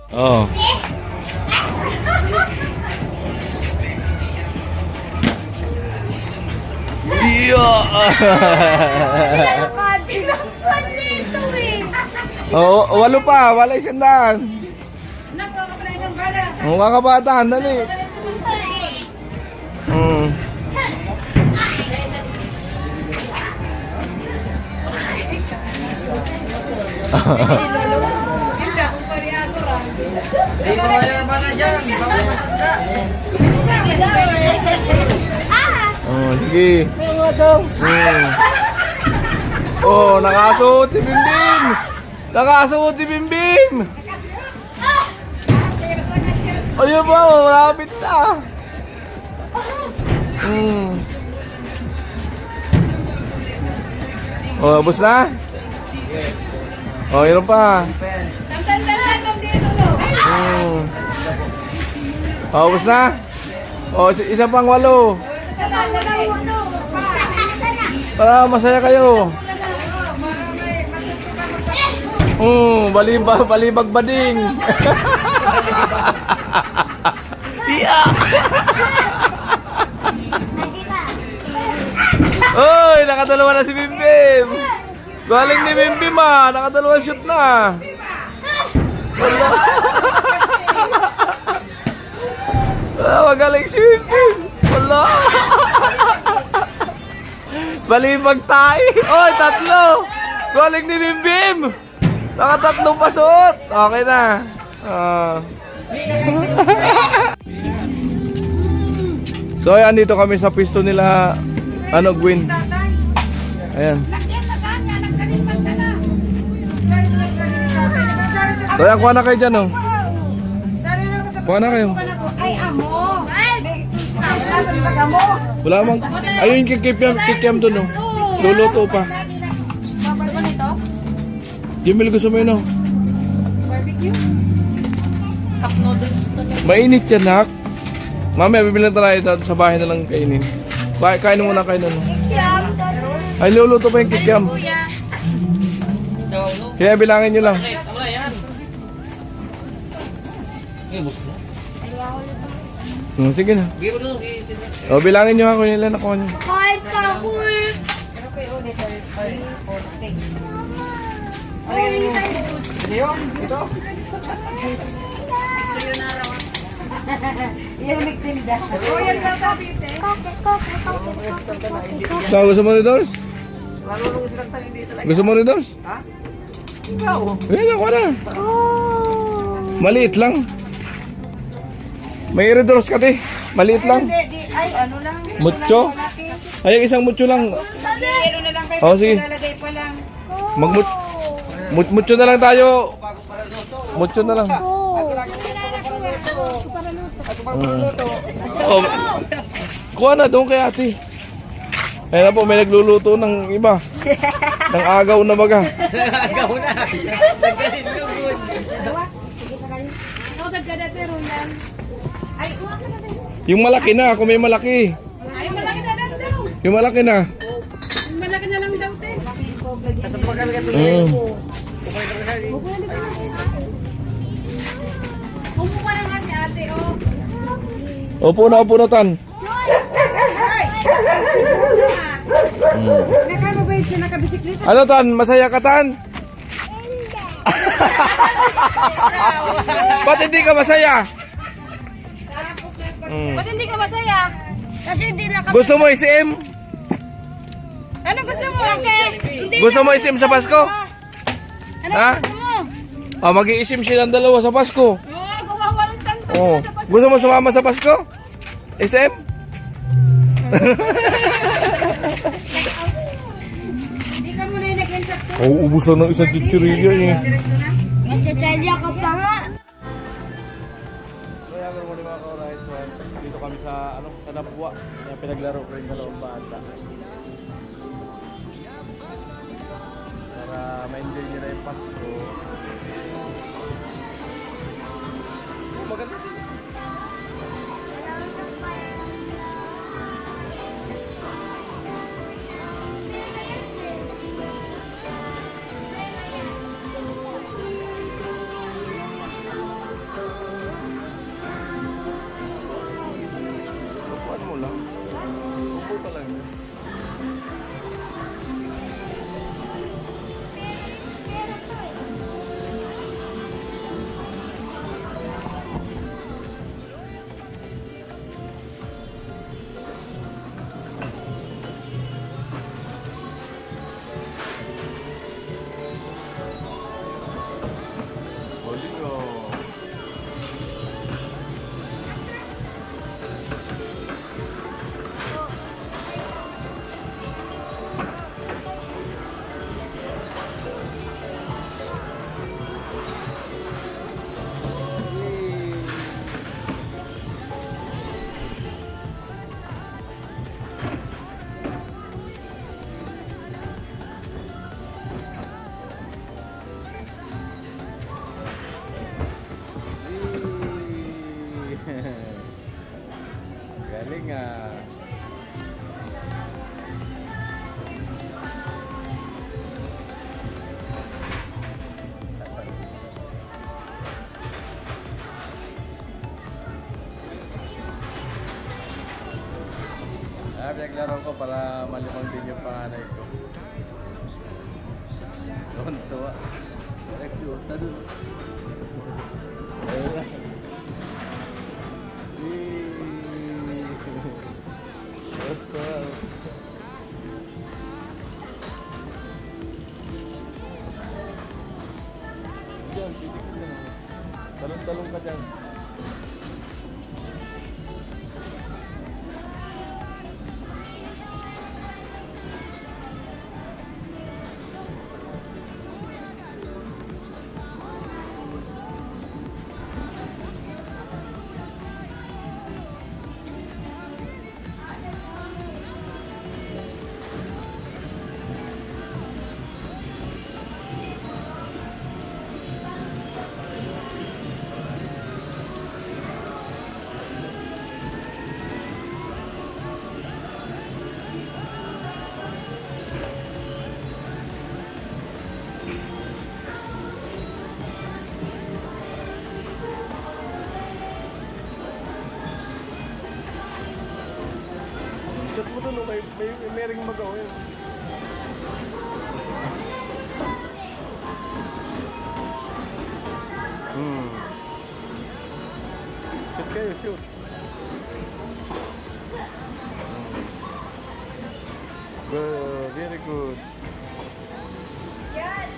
Oh. Oh, walo pa, wala isang daan. Mga kabataan, dali. Oh, sige. Oh, nakasuot si Bimbim. Nakasuot si Bimbim. Ayun ba, malapit na. Oh, bus na? Oh, yun pa. Oh, bus na? Oh, isa pang 8. Para masaya kayo. Balibag bading. Oy, nakadalawa na si Bimbim. Galing ni Bimbim nakadalawang shoot na. Wala. Magaling si Bimbim. Wala. Balibag tayo. Oy, 3. Galing ni Bimbim. Naka-3 pa suot. Okay na. So ayan, dito kami sa pisto nila Gwen. Ayan. So ayan, kuha na kayo dyan Kuha na kayo. Ay, amo. Wala mang. Ayun yung kikiam doon Luluto pa. Jimil, gusto mo yun Barbecue? Cup noodles to na. Mainit yan, nak. Mamaya, bibilang tayo sa bahay na lang kainin. Kain muna kayo nun. Ay, luluto pa yung kikiam. Kaya bilangin nyo lang. Sige na. O, bilangin nyo ako nila na kuha nyo. Kahit pa ako So, gusto mo Ridors? Gusto mo Ridors? Ha? Ikaw? Ayan, ako na. Maliit lang. May Ridors ka di. Maliit lang. Ay, ano lang. Mucho? Ay, isang mucho lang. Ano na lang kayo. Oh, sige. Lalagay pa lang. Mucho na lang tayo. Mucho na lang. Oh, kuha na doon kay ate. Ayun na po, may nagluluto ng iba. Ng agaw na baga. Agaw na. Nagkalilugod. Yung malaki na, kung may malaki. Ay, malaki na lang daw. Yung malaki na. Malaki na lang daw, te. Nasa pagkakagat to. Upo ka na nga si ate, Upo na tan. Nakababay siya, nakabisikleta. Ano tan, masaya ka tan? Ba't hindi ka masaya? Ba't hindi ka masaya? Kasi hindi Gusto mo isim? Ano gusto mo? Kasi hindi Gusto mo isim sa Pasko? Ano Ha? gusto mo? Mag-iisim silang dalawa sa Pasko. Gawawa ng tantan Oh. sa Pasko. Gusto mo sumama sa Pasko? Isim? Hindi ka muna yung nag-insert. Ubus lang ng isang chichirilla eh. Nagsiselya ka pa nga. Kaya mo ni mga ka-rides, dito kami sa sa Napua, na pinaglaro ko rin dalawang bata. Para ma-enjoy nila yung Pasko. Maganda din. Tenga. Pinaglaro ko para malimang din yung panganay ko. Tuwa. Nag-shoot na dun. Ayun na. Basta. Diyan, pitik ko na. Talong-talong ka dyan. Shot mo dun, may ring magawin. Shoot kayo, shoot. Good, very good. Yan!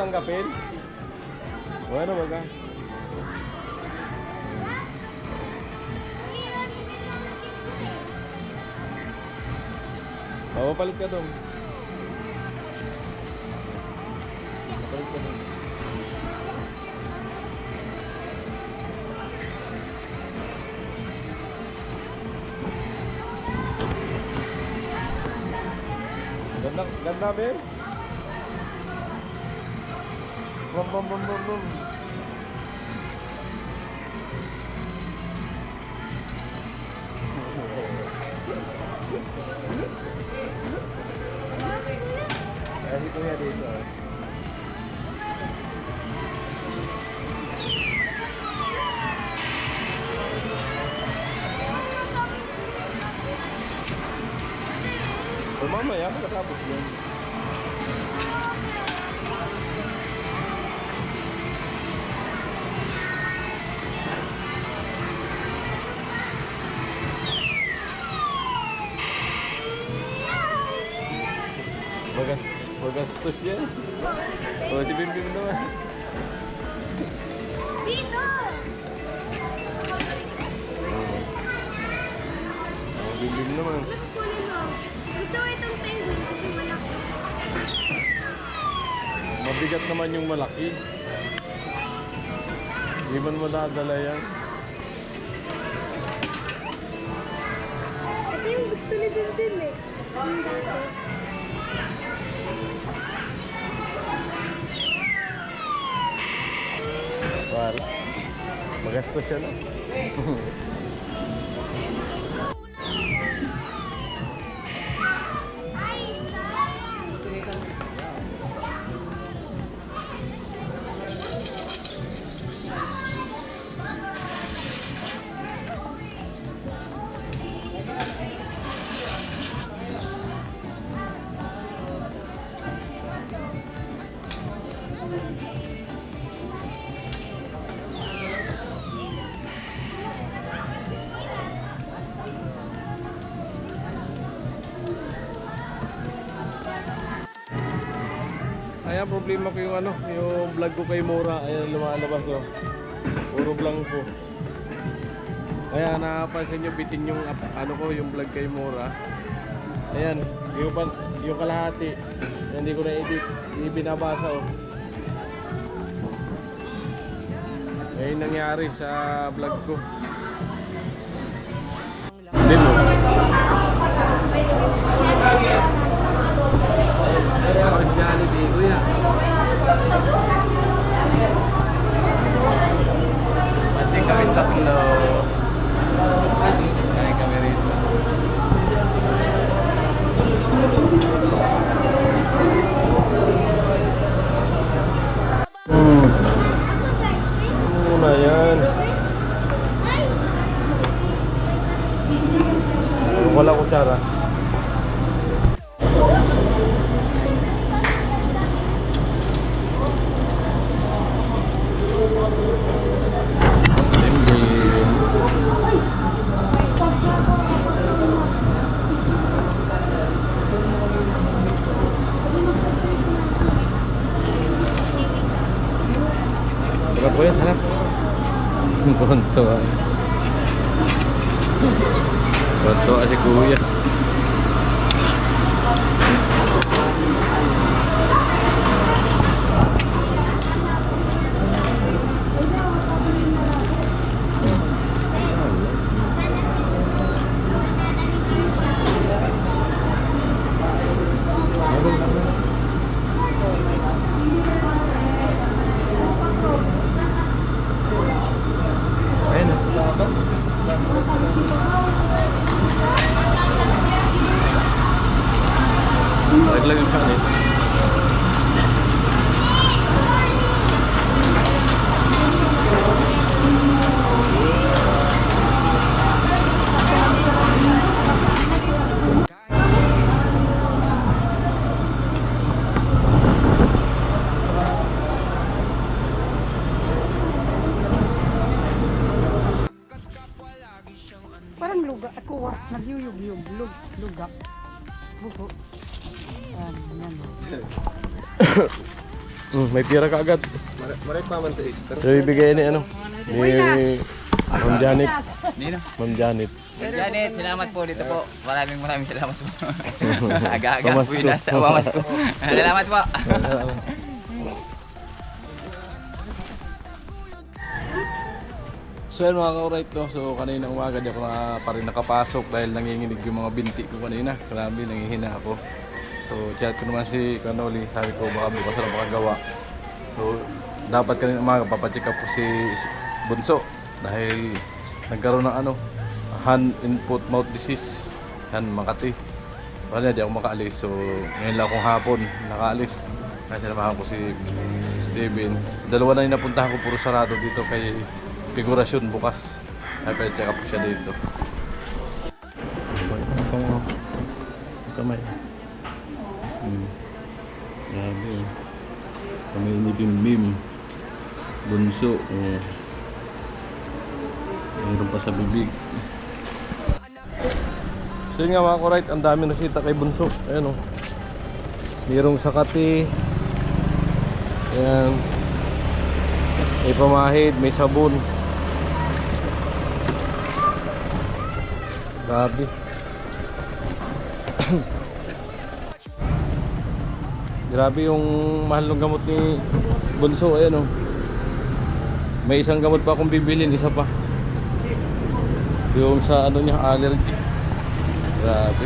tanggapin? Bueno, baga. Papapalit ka doon. Papalit ka doon. Ganda, ganda, Ben. Bum, bum, bum, bum, bum. Ayan ko nga dito. So mamaya, makatapos yun. Magastos yan. O, si Bimbim naman. Dito! O, Bimbim naman. Kunin mo. Gusto ko itong penguin kasi malaki. Mabigat naman yung malaki. Hindi man madadala yan. Ito yung gusto ni Bimbim eh. Yung dito. Wala. Magastos siya na. Ayan, problema ko yung yung vlog ko kay Mora. Ayan, lumalabas ko. Puro blanco. Kaya napansin nyo, bitin yung yung vlog kay Mora. Ayan, yung kalahati. Hindi ko na-edit. Hindi binabasa oh. Ayun nangyari sa vlog ko. Din mo. Jollibee, kuya. Pati kami tatlo. Kain kami rito. Muna yan. Wala kutsara. Sarap po yan, harap. Konto. Konto si kuya. Ayun na. Laglag yung kanin. Parang luga. Ako nagyuyug-yug. Luga. Buko. Yan. May pira ka agad. Maray pa man sa extra. So ibigay ni ano? Ni Ma'am Janet. Nino? Ma'am Janet. Janet, salamat po dito po. Maraming salamat po. Aga-aga po Pamasko. yun nasa pamas ko. Salamat po. So yan mga ka-alright no. So kanina umaga di ako pa rin nakapasok dahil nanginginig yung mga binti ko kanina. Grabe, nangihina ako. So chat ko naman si Kanoli, sabi ko baka bukas na makagawa. So dapat kanina umaga papacheck up ko si Bunso dahil nagkaroon ng ano, hand and foot mouth disease. Yan, Makati. Wala, di ako makaalis. So ngayon lang akong hapon nakaalis. Kasi namahan ko si Steven. Dalawa na yung napuntahan ko, puro sarado dito kay figurasyon bukas. Ay, check up ko siya dito. Kamay. Grabe oh. Kamay ni Bimbim. Bunso. Oh. Mayroon pa sa bibig. So yun nga mga ko-right, ang dami nasita kay Bunso. Ayan oh. Mayroong sakati. Ayan. May pamahid, may sabon. Grabe. Grabe yung mahal ng gamot ni Bunso. Ayan oh. May isang gamot pa akong bibilin, isa pa. Yung sa ano niya, allergy. Grabe.